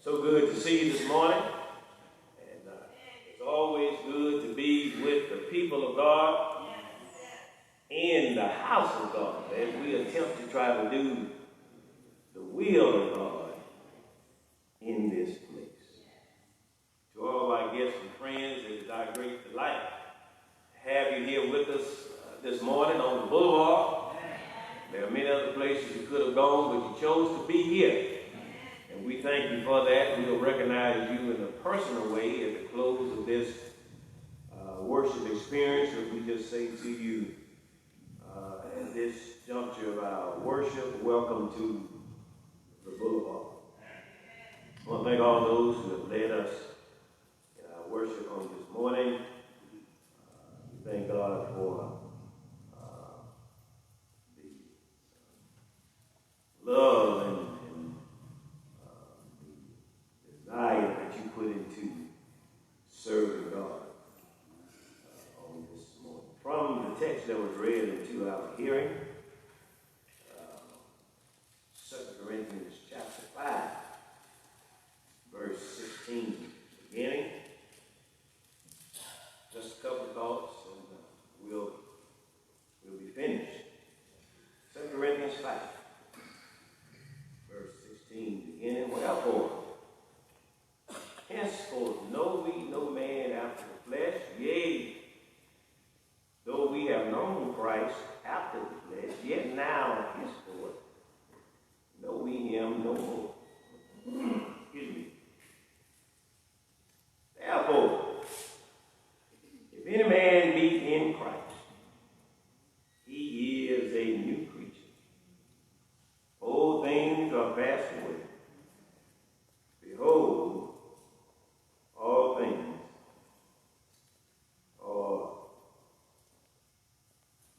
So good to see you this morning. And it's always good to be with the people of God in the house of God as we attempt to try to do the will of God in this place. To all of our guests and friends, it is our great delight to have you here with us this morning on the boulevard. There are many other places you could have gone, but you chose to be here. And we thank you for that. We'll recognize you in a personal way at the close of this worship experience. And we just say to you at this juncture of our worship, welcome to the boulevard. I want to thank all those who have led us in our worship on this morning. We thank God for the love and desire that you put into serving God on this morning. From the text that was read into our hearing, 2 Corinthians chapter 5, verse 16, beginning. Just a couple of thoughts and we'll be finished. 2 Corinthians 5, verse 16, beginning. Wherefore, henceforth know we no man after the flesh, yea, though we have known Christ after the flesh, yet now henceforth know we him no more. Excuse me. Therefore, if any man be in Christ, he is a new creature. Old things are passed away. Behold, all things are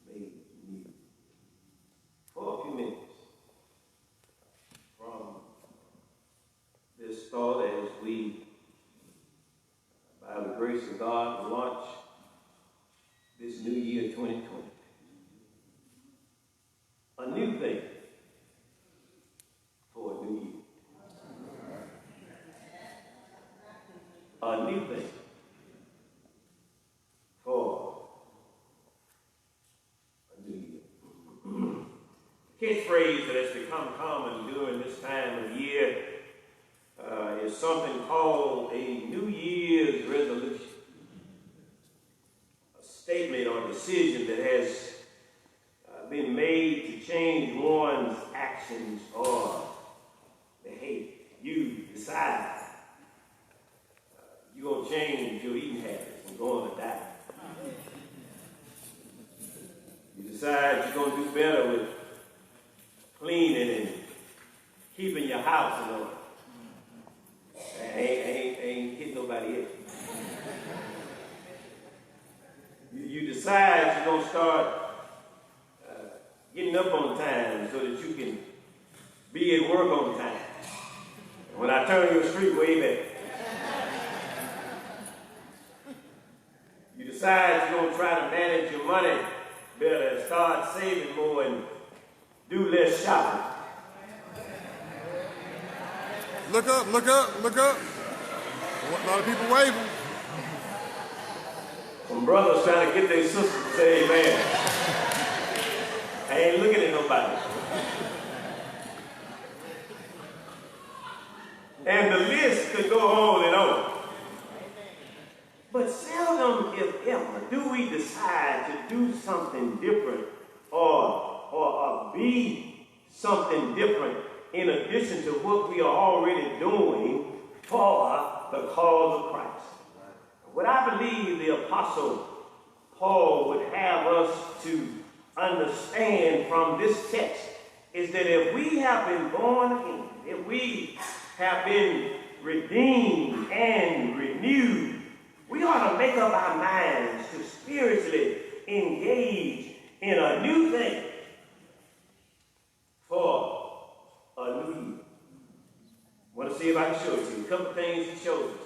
made new. For a few minutes from this thought as we, by the grace of God, launch this new year 2020. A new thing for a new year. A new thing for a new year. Catchphrase that has become common during this time of year is something called a New Year's resolution. A statement or decision that has been made to change one's actions or behavior. You decide you're going to change your eating habits and go on a diet. You decide you're going to do better with cleaning and keeping your house in order. I ain't hitting nobody yet. You decide you're going to start getting up on time so that you can be at work on time. And when I turn your street, wave at me. You decide you're going to try to manage your money better and start saving more and do less shopping. Look up, look up, look up. A lot of people waving. Some brothers trying to get their sisters to say amen. I ain't looking at nobody. And the list could go on and on. But seldom, if ever, do we decide to do something different or be something different in addition to what we are already doing for the cause of Christ. What I believe the Apostle Paul would have us to understand from this text is that if we have been born again, if we have been redeemed and renewed, we ought to make up our minds to spiritually engage in a new thing for a new year. I want to see if I can show it to you. A couple of things he shows us.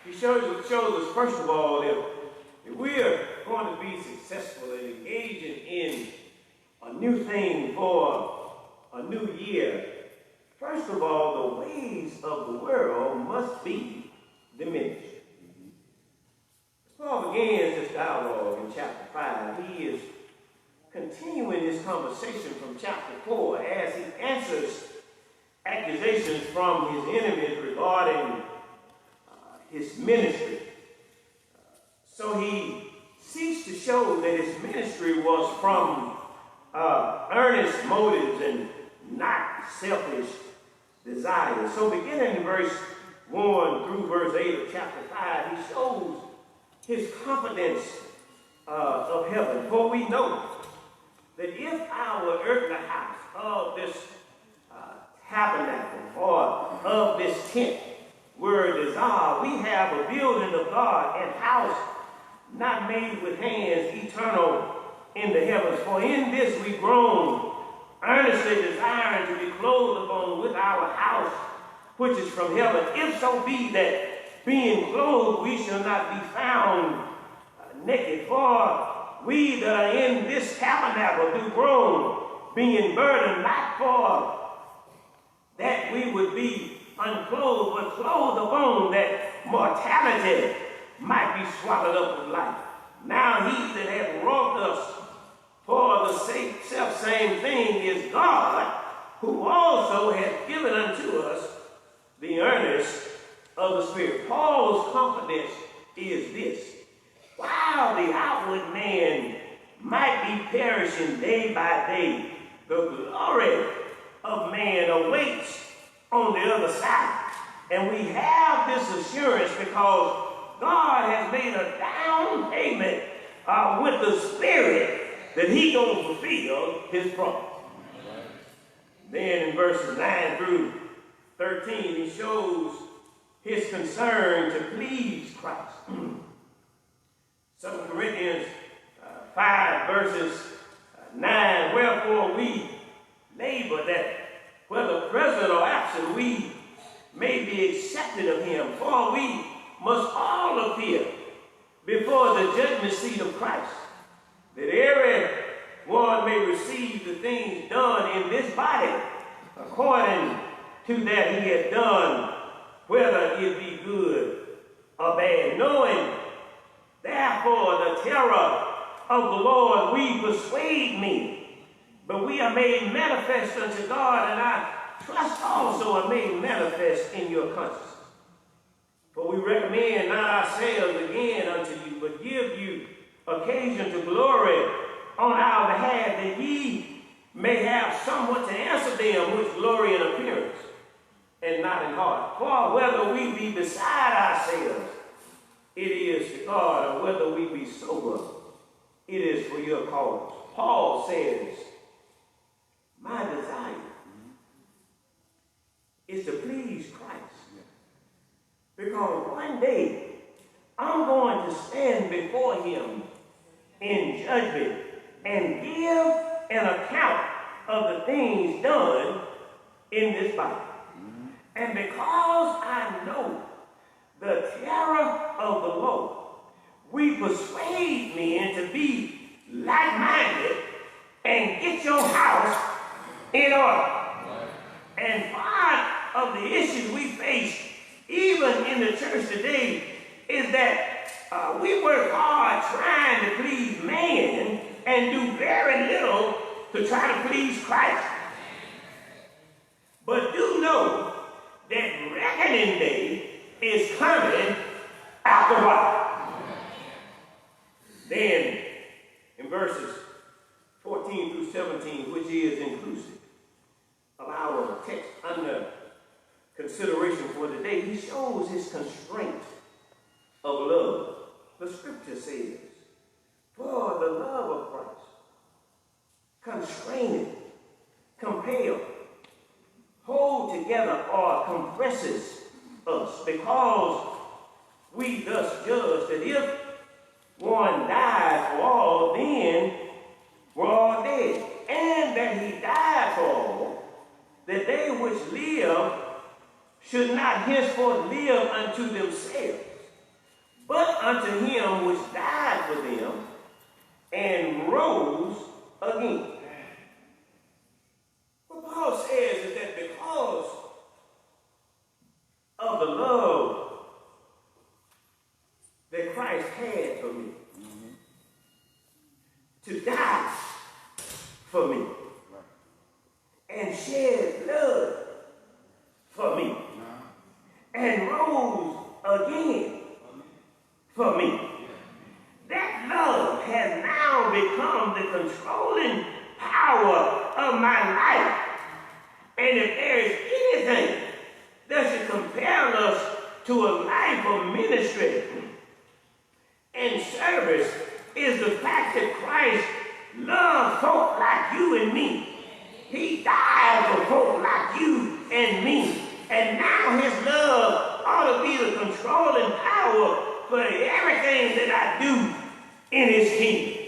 He shows us, first of all, if we are going to be successful in engaging in a new thing for a new year, first of all, the ways of the world must be diminished. As Paul begins this dialogue in chapter 5, he is continuing this conversation from chapter 4 as he answers accusations from his enemies regarding his ministry. So he seeks to show that his ministry was from earnest motives and not selfish desires. So beginning in verse 1 through verse 8 of chapter 5, he shows his confidence of heaven. For we know that if our earthly house of this tabernacle or of this tent were dissolved, we have a building of God, and house not made with hands, eternal in the heavens. For in this we groan, earnestly desiring to be clothed upon with our house, which is from heaven. If so be that being clothed, we shall not be found naked. For we that are in this tabernacle do groan, being burdened, not for that we would be unclothed, but clothed upon, that mortality might be swallowed up with life. Now he that hath wrought us for the self-same thing is God, who also hath given unto us the earnest of the Spirit. Paul's confidence is this: while the outward man might be perishing day by day, the glory of man awaits on the other side. And we have this assurance because God has made a down payment with the Spirit that He's going to fulfill His promise. Then in verses 9 through 13, he shows his concern to please Christ. 2 Corinthians 5 verses 9, wherefore we labor that whether present or absent, we may be accepted of Him. For we must all appear before the judgment seat of Christ, that every one may receive the things done in this body according to that he hath done, whether it be good or bad. Knowing therefore the terror of the Lord, we persuade me. But we are made manifest unto God, and I trust also are made manifest in your conscience. For we recommend not ourselves again unto you, but give you occasion to glory on our behalf, that ye may have somewhat to answer them which glory in appearance, and not in heart. For whether we be beside ourselves, it is to God, or whether we be sober, it is for your cause. Paul says, my desire is to please Christ. Because one day I'm going to stand before Him in judgment and give an account of the things done in this body. And because I know the terror of the Lord, we persuade men to be like-minded and get your house in order. And part of the issues we face, even in the church today, is that we work hard trying to please man and do very little to try to please Christ. But do know that reckoning day is coming after a while. Then, in verses 14 through 17, which is inclusive of our text under consideration for today, he shows his constraint of love. The scripture says, for the love of Christ constraineth, compels, hold together, or compresses us, because we thus judge that if one died for all, then we're all dead. And that he died for all, that they which live should not henceforth live unto themselves, but unto him which died for them and rose again. What Paul says is that because to a life of ministry and service is the fact that Christ loved folk like you and me. He died for folk like you and me. And now his love ought to be the controlling power for everything that I do in his kingdom.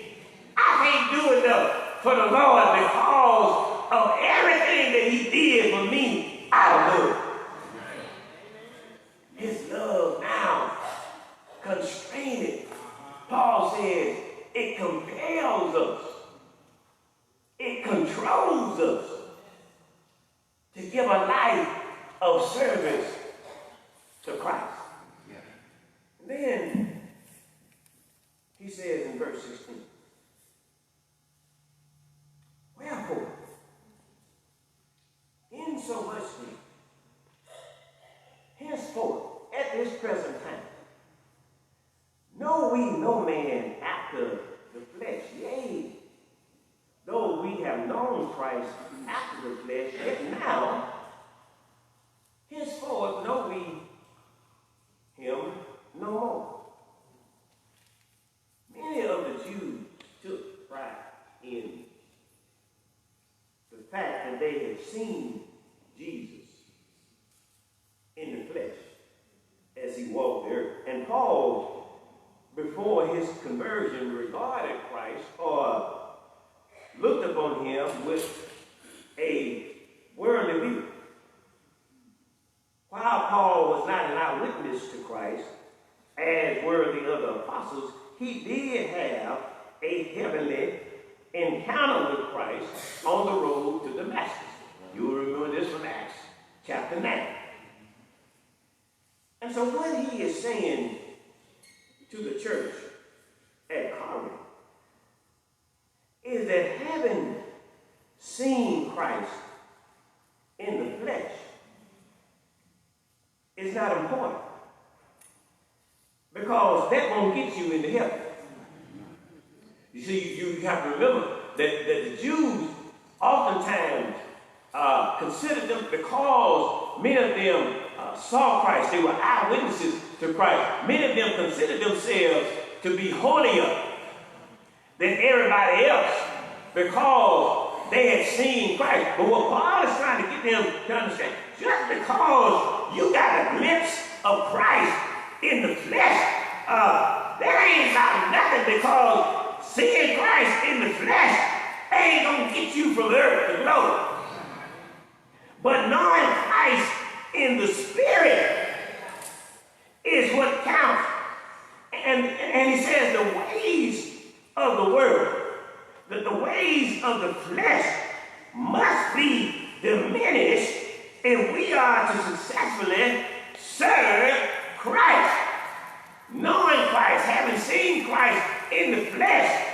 I can't do enough for the Lord because of everything that he did for me out of love. His love now constrained. Paul says it compels us. It controls us to give a life of service to Christ. And then he says in verse 16, wherefore, insomuch henceforth, at this present time, know we no man after the flesh. Yea, though we have known Christ after the flesh, yet now, henceforth know we him no more. Many of the Jews took pride in the fact that they had seen Jesus in the flesh as he walked the earth. And Paul, before his conversion, regarded Christ or looked upon him with a worldly view. While Paul was not an eyewitness to Christ, as were the other apostles, he did have a heavenly encounter with Christ on the road to Damascus. You will remember this from Acts chapter 9. And so what he is saying to the church at Corinth is that having seen Christ in the flesh is not important, because that won't get you into heaven. You see, you have to remember that the Jews oftentimes considered them, because many of them saw Christ, they were eyewitnesses to Christ. Many of them considered themselves to be holier than everybody else because they had seen Christ. But what Paul is trying to get them to understand, just because you got a glimpse of Christ in the flesh, that ain't about nothing, because seeing Christ in the flesh ain't going to get you from earth to glory. But knowing Christ in the spirit is what counts. And he says the ways of the world, that the ways of the flesh must be diminished if we are to successfully serve Christ. Knowing Christ, having seen Christ in the flesh,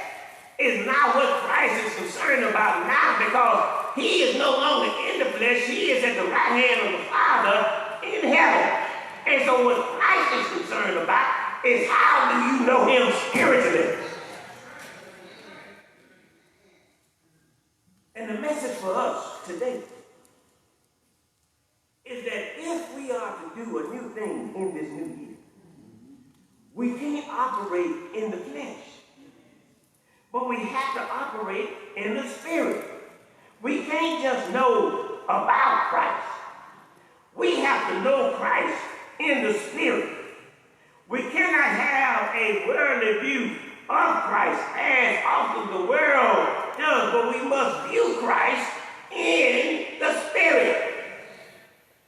is not what Christ is concerned about now, because he is no longer in the flesh. He is at the right hand of the Father in heaven. And so what Christ is concerned about is, how do you know him spiritually? And the message for us today is that if we are to do a new thing in this new year, we can't operate in the flesh, but we have to operate in the spirit. We can't just know about Christ. We have to know Christ in the spirit. We cannot have a worldly view of Christ, as often the world does, but we must view Christ in the spirit.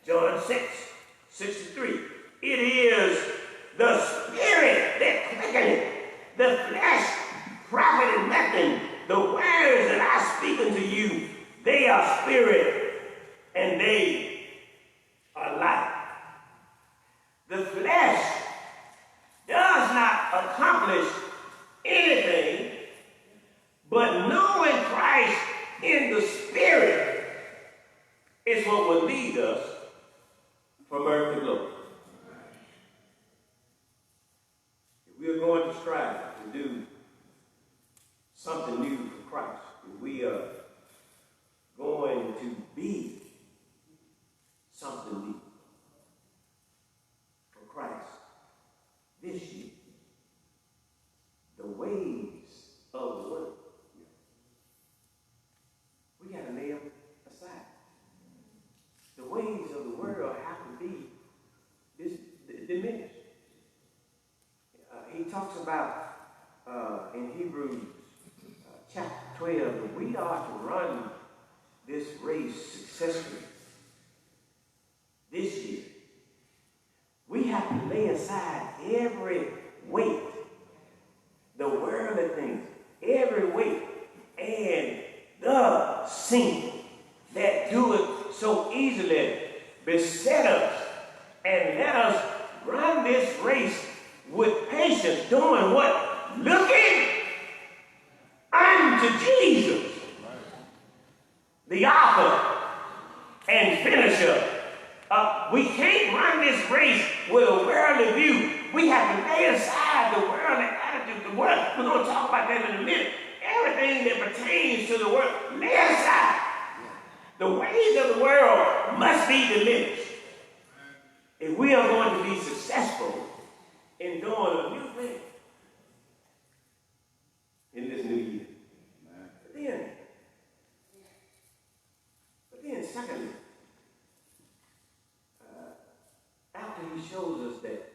John 6:63. It is the spirit that quickeneth, the flesh profited nothing. The words that I speak unto you, they are spirit and they are life. The flesh does not accomplish anything, but knowing Christ in the spirit is what will lead us from earth to glory. If we are going to strive to do something new for Christ, if we are going to be something new for world have to be diminished. He talks about in Hebrews chapter 12 that we are to run this race successfully this year. We have to lay aside every weight, the worldly things, every weight, and the sin that doeth so easily beset us, and let us run this race with patience, doing what? Looking unto Jesus, the author and finisher. We can't run this race with a worldly view. We have to lay aside the worldly attitude. The world, we're going to talk about that in a minute. Everything that pertains to the world, lay aside. The ways of the world must be diminished if we are going to be successful in doing a new thing in this new year. But then secondly, after he shows us that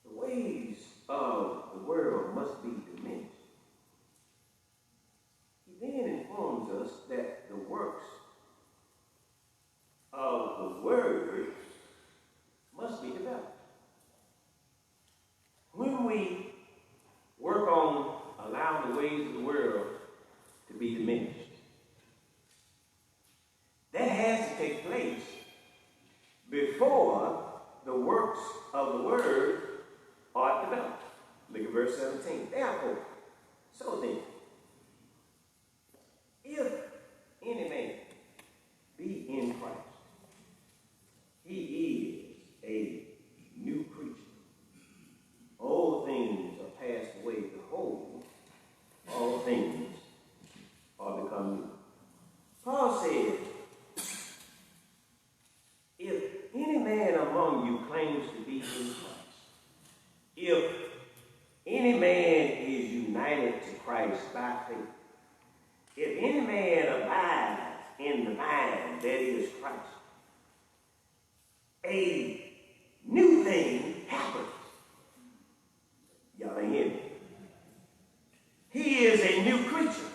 the ways of the world must be diminished, he then informs us that the works of the word must be developed. When we work on allowing the ways of the world to be diminished, that has to take place before the works of the word are developed. Look at verse 17. Therefore, so then, if any man be in Christ, he is a new creature. All things are passed away. Behold, all things are become new. Paul said, if any man among you claims to be in Christ, if any man is united to Christ by faith, if any man abides in the mind that is Christ, a new thing happens. Y'all ain't hear me. He is a new creature.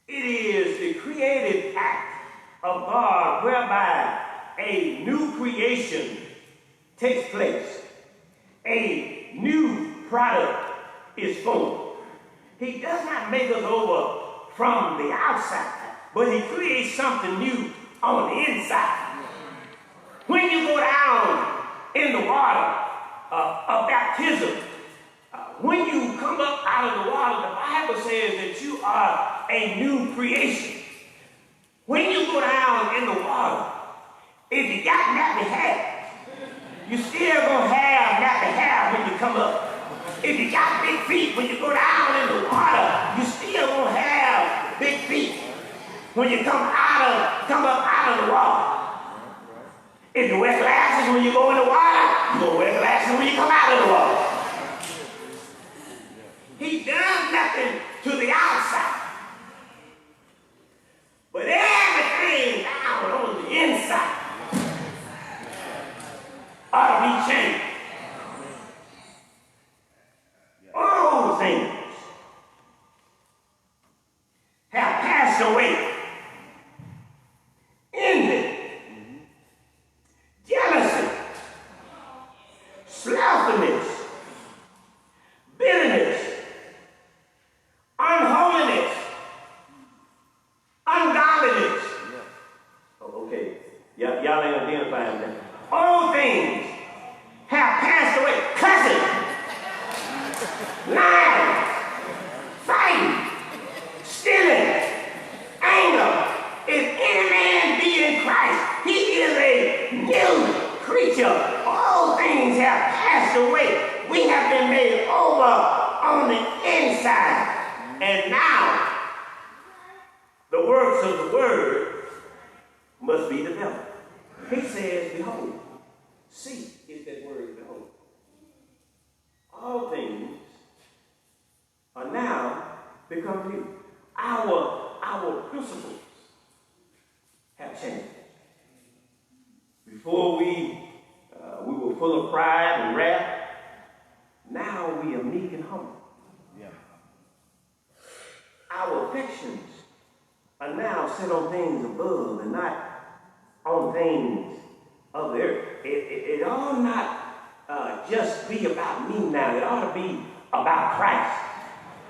It is the creative act of God whereby a new creation takes place. A new product is formed. He does not make us over from the outside, but he creates something new on the inside. When you go down in the water of baptism, when you come up out of the water, the Bible says that you are a new creation. When you go down in the water, if you got nappy hair, you still gonna have nappy hair when you come up. If you got big feet, when you go down in the water, you still gonna have big feet when you come up out of the water. If you wear glasses when you go in the water, you're gonna wear glasses when you come out of the water. He does nothing to the outside, but everything down on the inside ought to be changed. All things have passed away. Envy, jealousy, slothfulness, bitterness, unholiness, ungodliness. Oh, okay. Y'all ain't identifying that. All things have passed away. Cussing, lying, fighting, stealing, anger. If any man be in Christ, he is a new creature. All things have passed away. We have been made over on the inside. And now, the works of the word must be developed. He says, behold, see is that word, behold. All things are now become new. Our principles have changed. Before we were full of pride and wrath. Now we are meek and humble. Yeah. Our affections are now set on things above and not on things of the earth. It ought not just be about me now. It ought to be about Christ.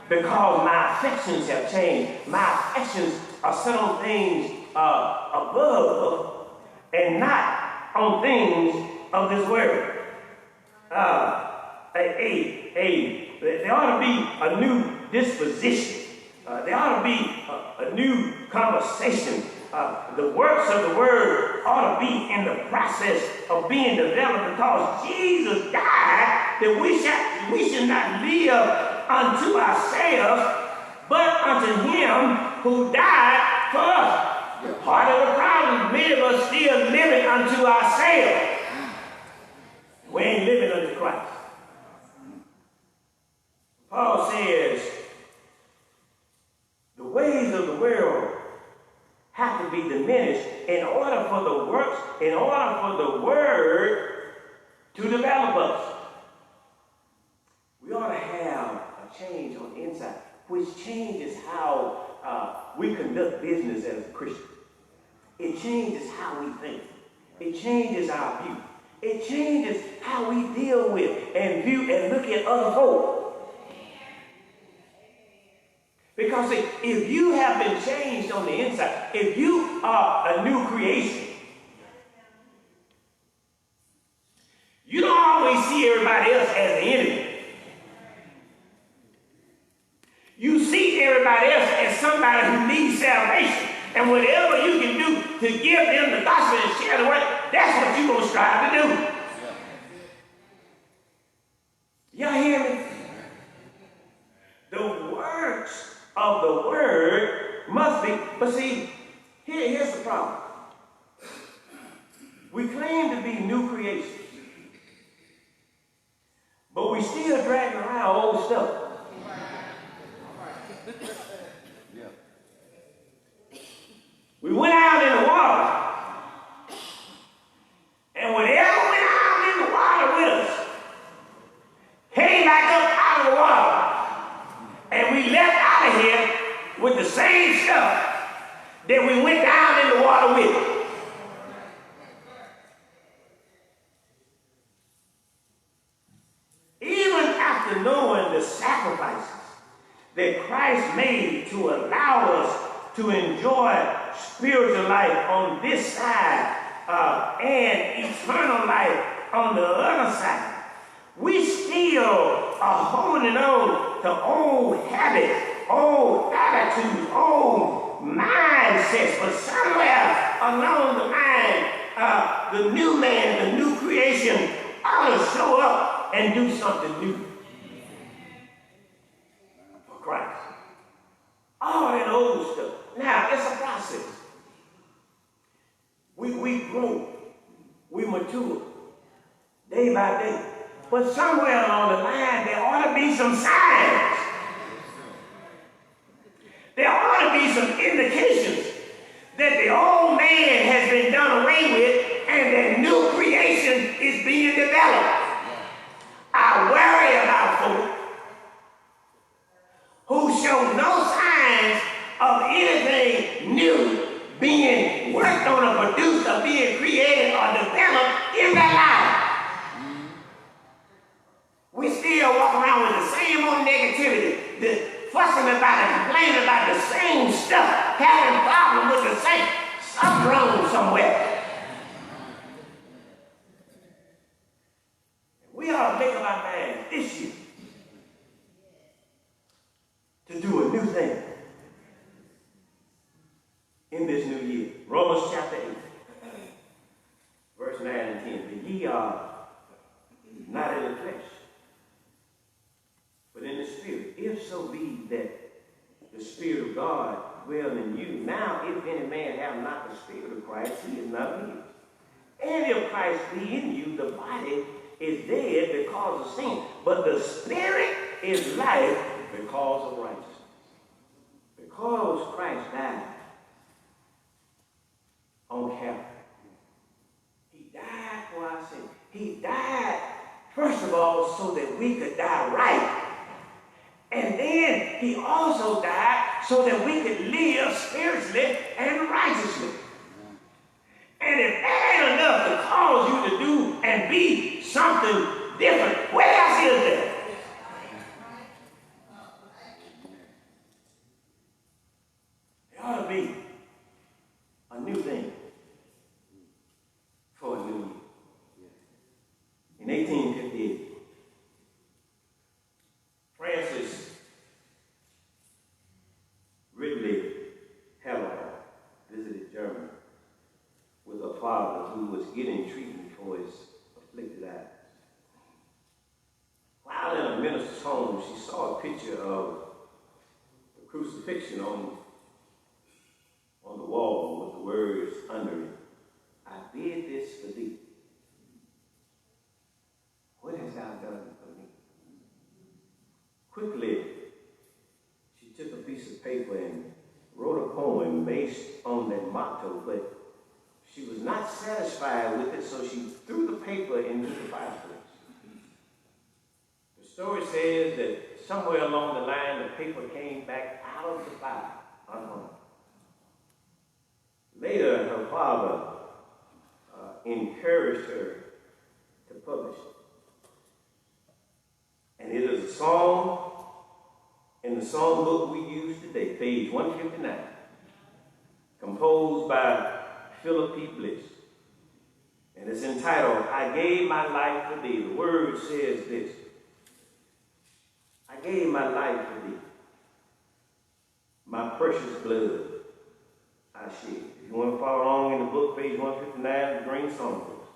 Because my affections have changed. My affections are set on things above and not on things of this world. There ought to be a new disposition. There ought to be a new conversation. The works of the word ought to be in the process of being developed because Jesus died that we should not live unto ourselves, but unto him who died for us. Part of the problem, many of us still living unto ourselves. We ain't living unto Christ. Paul says the ways of the world have to be diminished in order for the word to develop us. We ought to have a change on the inside, which changes how we conduct business as a Christian. It changes how we think. It changes our view. It changes how we deal with and view and look at other folk. Because see, if you have been changed on the inside, if you are a new creation, you don't always see everybody else as the enemy. You see everybody else as somebody who needs salvation. And whatever you can do to give them the gospel and share the word, that's what you're going to strive to do. Y'all hear me? The works of the word must be, but see, here's the problem. We claim to be new creations, but we still dragging around old stuff. We went out in the water, and whatever went out in the water with us came back up out of the water, and we left out of here with the same stuff that we went down in the water with. Even after knowing the sacrifices that Christ made to allow us to enjoy spiritual life on this side and eternal life on the other side, we still are holding on to old habits, old attitudes, old mindsets. But somewhere along the line, the new man, the new creation ought to show up and do something new for Christ. All that old stuff. Now, it's a process. We grow. We mature day by day. But somewhere along the line, there ought to be some signs. There ought to be some indications that the old man has been done away with and that new creation is being developed. I worry about folk who show no signs of anything new being worked on or produced or being created or developed in their life. We still walk around with the same old negativity, the fussing about and complaining about the same stuff, having problems with the same, something wrong somewhere. We ought to make up our minds this year to do a new thing in this new year. Romans chapter 8, verse 9 and 10. But ye are not in the flesh, but in the spirit, if so be that the Spirit of God dwell in you. Now, if any man have not the Spirit of Christ, he is not his. And if Christ be in you, the body is dead because of sin, but the Spirit is life because of righteousness. Because Christ died on on Calvary. He died for our sin. He died, first of all, so that we could die right. And then he also died so that we could live spiritually and righteously. And if that ain't enough to cause you to do and be something different, what else is there? There ought to be a new thing for a new year. In 1858, Francis Ridley Havelock visited Germany with a father who was getting treatment for his afflicted eyes. While in a minister's home, she saw a picture of the crucifixion on the wall with the words under it, "I did this for thee. What hast thou done for me?" Quickly, she took a piece of paper and wrote a poem based on that motto, but she was not satisfied with it, so she threw the paper into the fireplace. The story says that somewhere along the line, the paper came back out of the fire unharmed. Later, her father encouraged her to publish it. And it is a song in the songbook we use today, page 159, composed by Philip P. Bliss. And it's entitled, "I Gave My Life for Thee." The word says this: I gave my life for thee. My precious blood I shed. If you want to follow along in the book, page 159, the Green Songbook.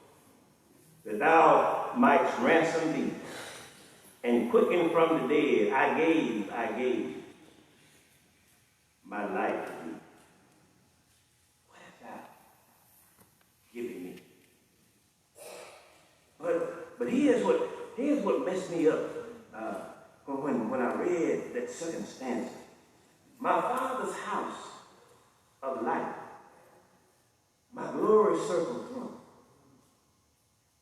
That thou mightst ransom thee and quicken from the dead, I gave my life for thee. What hast thou given me? But here's what messed me up when I read that second stanza. My Father's house of light, my glory circled throne.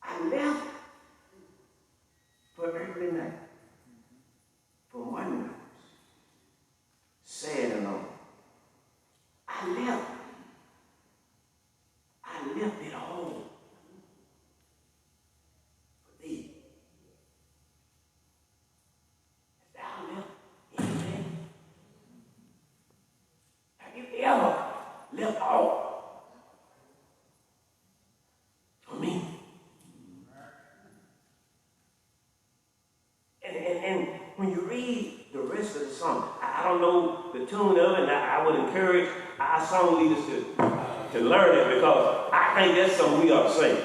I left for earthly night, for wonders, sad and all. I left it all for thee. Hast thou left anything? Have you ever left all for me? And when you read the rest of the song, I don't know the tune of it, and I would encourage our song leaders to learn it, because I think that's something we ought to sing.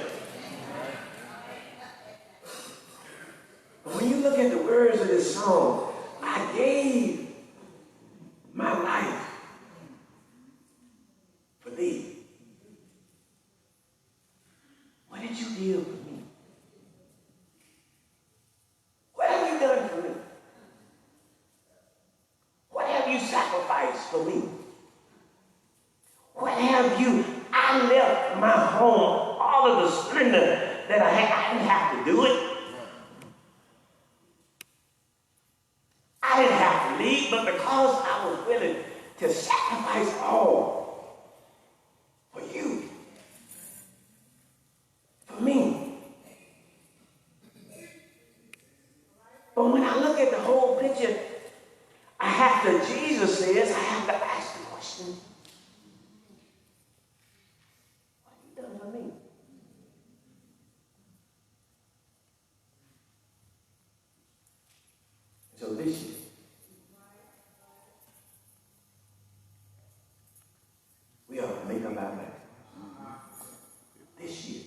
But when you look at the words of this song, I gave my life for thee. What did you do for me? What have you done for me? What have you sacrificed for me? What have you? I left my home, all of the splendor that I had. I didn't have to do it. I didn't have to leave, but because I was willing to sacrifice all for you, for me. But when I look at the whole picture, Jesus says, I have to ask the question, what have you done for me? So this year, we ought to make up our mind. This year,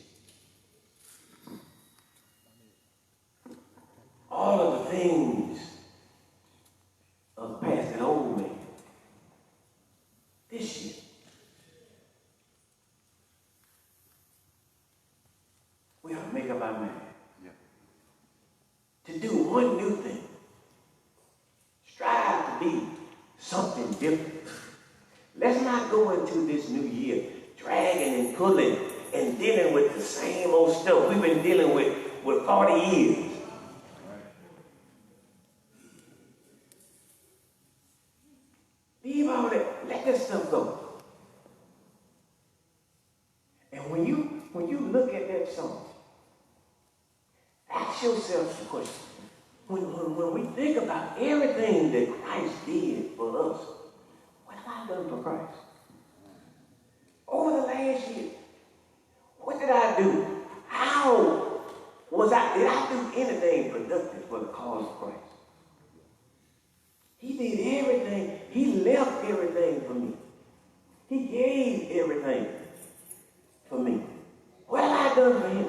all of the things of the past, that old man, this year, we ought to make up our mind to do one new thing. Strive to be something different. Let's not go into this new year dragging and pulling and dealing with the same old stuff we've been dealing with 40 years. Leave all that. Let that stuff go. And when you look at that song, ask yourself the question. When we think about everything that Christ did for us, what have I done for Christ? Over the last year, what did I do? How did I do anything productive for the cause of Christ? He did everything. He left everything for me. He gave everything for me. What have I done for him?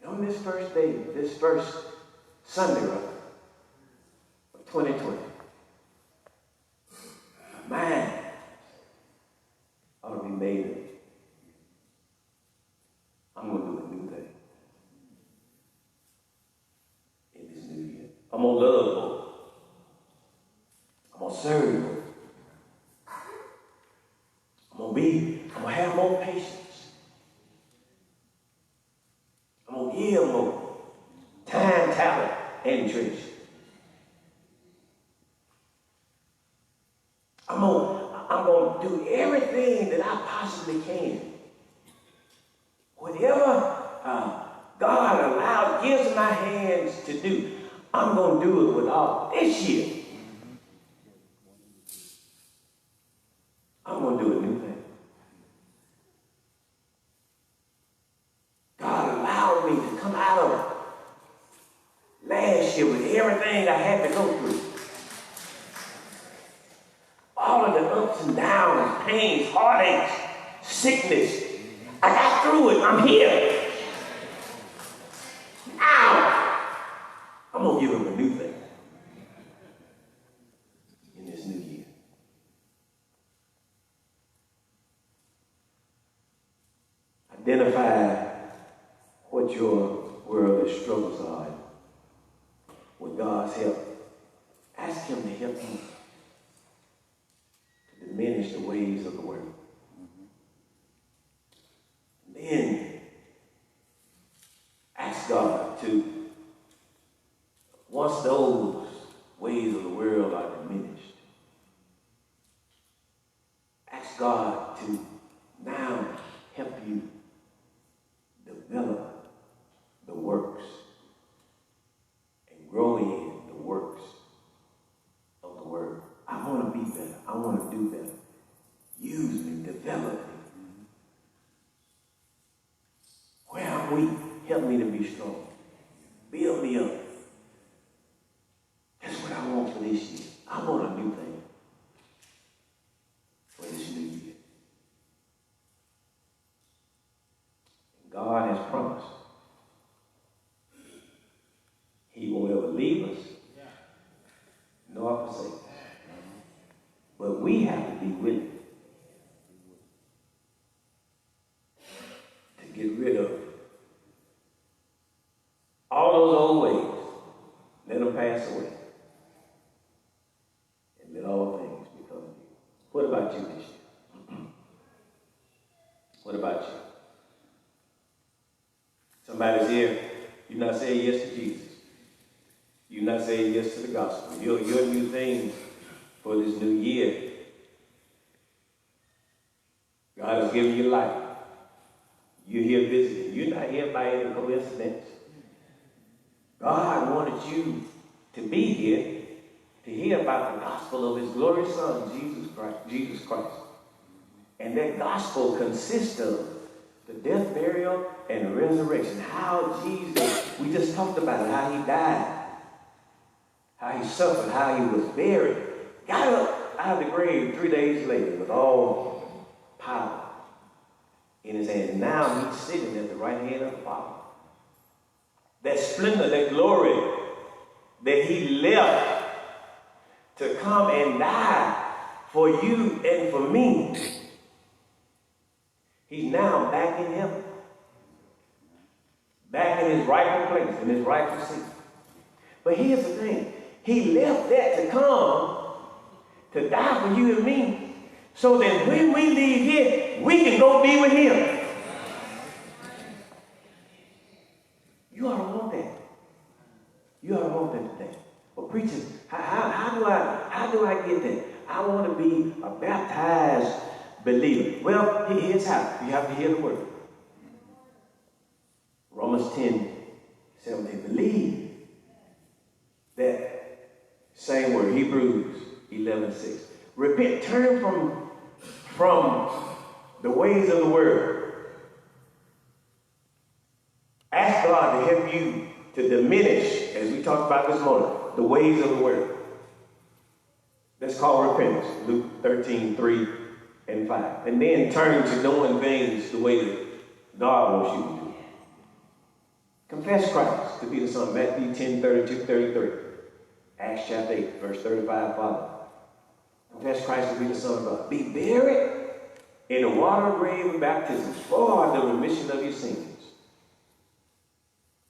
And on this first day, this first Sunday of 2020, my mind ought to be made up. I'm going to do a new thing in this new year. I'm going to love more. I'm going to serve more. I'm going to have more patience. I'm going to give more time, talent, and treasure. I'm going to do everything that I possibly can. Whatever God gives my hands to do, I'm going to do it with all. This year, I'm going to do a new thing. God allowed me to come out of last year with everything I had to go through. All of the ups and downs, pains, heartaches, sickness. I got through it. I'm here. Now, I'm going to give him a new thing in this new year. Identify what your worldly struggles are. With God's help, ask him to help you to diminish the ways of the world. Then ask God to, once those ways of the world are diminished, ask God to now help you develop the works and grow in the works of the Word. I want to be better. I want to do better. Use me, develop me. Where I'm weak, help me to be strong. Build me up. That's what I want for this year. I want a new thing for this new year. And God has promised he won't ever leave us nor forsake us. But we have to be willing to get rid of all those old ways. Let them pass away. And let all things become new. What about you this year? What about you? Somebody's here, you're not saying yes to Jesus. You're not saying yes to the gospel. Your new thing for this new year. God has given you life. You're here visiting. You're not here by any coincidence. God wanted you to be here to hear about the gospel of his glorious Son, Jesus Christ. And that gospel consists of the death, burial, and resurrection. How Jesus, we just talked about it, how he died, how he suffered, how he was buried, got up out of the grave 3 days later with all power in his hand. Now he's sitting at the right hand of the Father. That splendor, that glory that he left to come and die for you and for me. He's now back in heaven. Back in his rightful place, in his rightful seat. But here's the thing. He left that to come to die for you and me, So that when we leave here, we can go be with him. You ought to want that. You ought to want that today. Well, preachers, how do I get that? I want to be a baptized believer. Well, here's how. You have to hear the word. Romans 10:17. Believe that same word. Hebrews 11:6. Repent. Turn from the ways of the world. Ask God to help you to diminish, as we talked about this morning, the ways of the world. That's called repentance. Luke 13:3 and 5. And then turn to doing things the way that God wants you to do. Confess Christ to be the Son. Matthew 10:32-33. Acts chapter 8, verse 35 follow. Confess Christ to be the Son of God. Be buried in the water grave of baptism for the remission of your sins.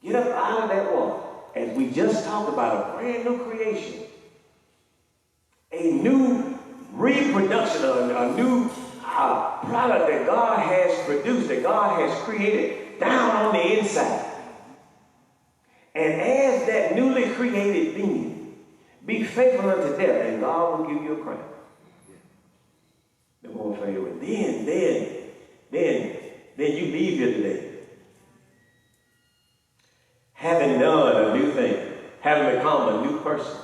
Get up out of that water. As we just talked about, a brand new creation. A new reproduction, a new product that God has produced, that God has created down on the inside. And as that newly created being, be faithful unto death, and God will give you a crown. The more favorite. Then you leave here today, having done a new thing, having become a new person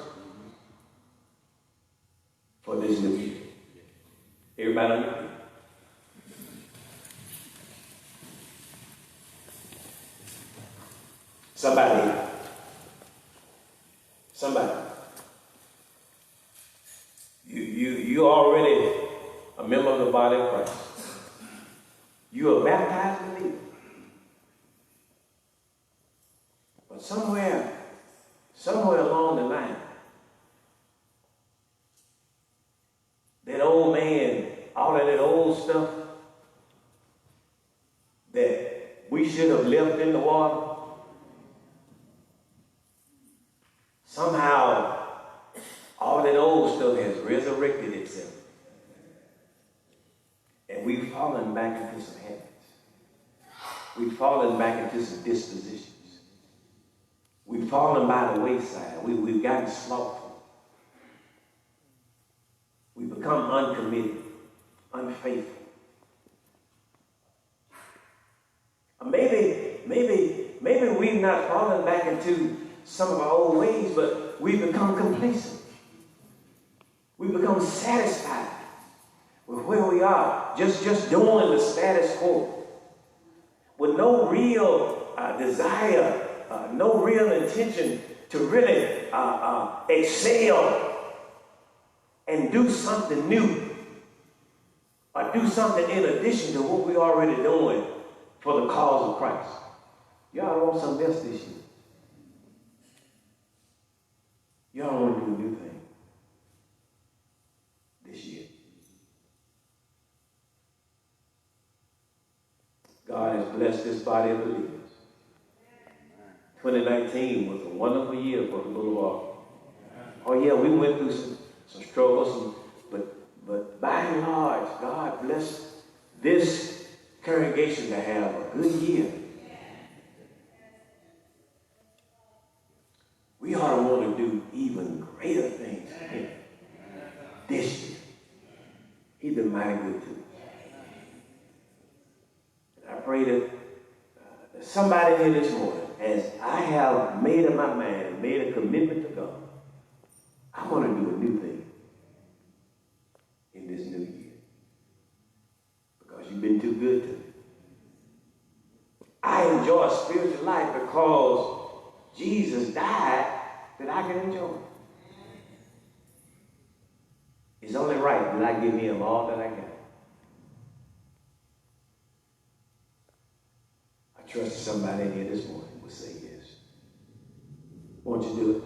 for this new year. Everybody on your feet. Somebody. You already a member of the body of Christ. You are baptized believer. But somewhere along the line, that old man, all of that old stuff that we should have left in the water, somehow all that old stuff has resurrected itself. And we've fallen back into some habits. We've fallen back into some dispositions. We've fallen by the wayside. We've gotten slothful. We've become uncommitted, unfaithful. Maybe we've not fallen back into some of our old ways, but we've become complacent. We've become satisfied with where we are, just doing the status quo, with no real desire, no real intention to really excel and do something new, or do something in addition to what we're already doing for the cause of Christ. Y'all want something else this year. Y'all want to do a new thing this year. God has blessed this body of believers. 2019 was a wonderful year for the Boulevard. Oh yeah, we went through some struggles, but by and large, God blessed this congregation to have a good year. We ought to want to do even greater things for him this year. He's been mighty good to us. And I pray that somebody here this morning, as I have made up my mind and made a commitment to God, I want to do a new thing in this new year. Because you've been too good to me. I enjoy spiritual life because Jesus died that I can enjoy it. It's only right that I give him all that I got. I trust somebody in here this morning will say yes. Won't you do it?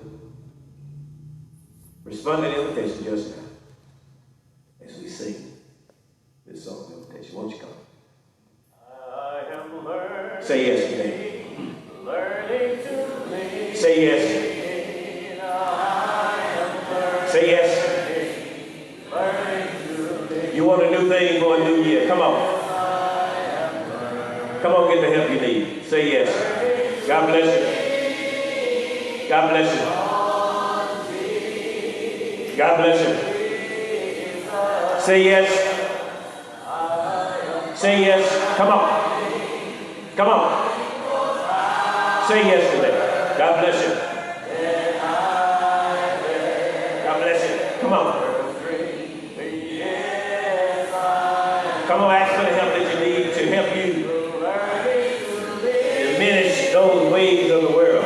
Respond to the invitation just now as we sing this song of invitation. Won't you come? I am learning. Say yes today. Learning to live. Say yes. I am learning. Say yes. Learning to live. You want a new thing for a new year? Come on. Come on, get the help you need. Say yes. God bless you. God bless you. God bless you. Say yes. Say yes. Come on. Come on. Say yes today. God bless you. God bless you. Come on. Come on, ask for the help that you need to help you diminish those ways of the world.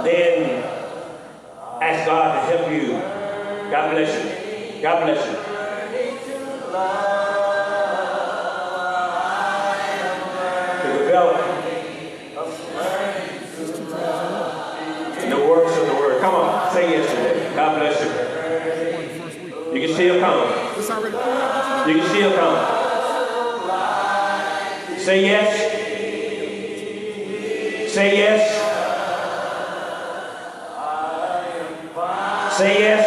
Then ask God to help you. God bless you. God bless you. To develop in the works of the word. Come on, say yes today. God bless you. You can still come. You can still come. Say yes. Say yes. Say yes.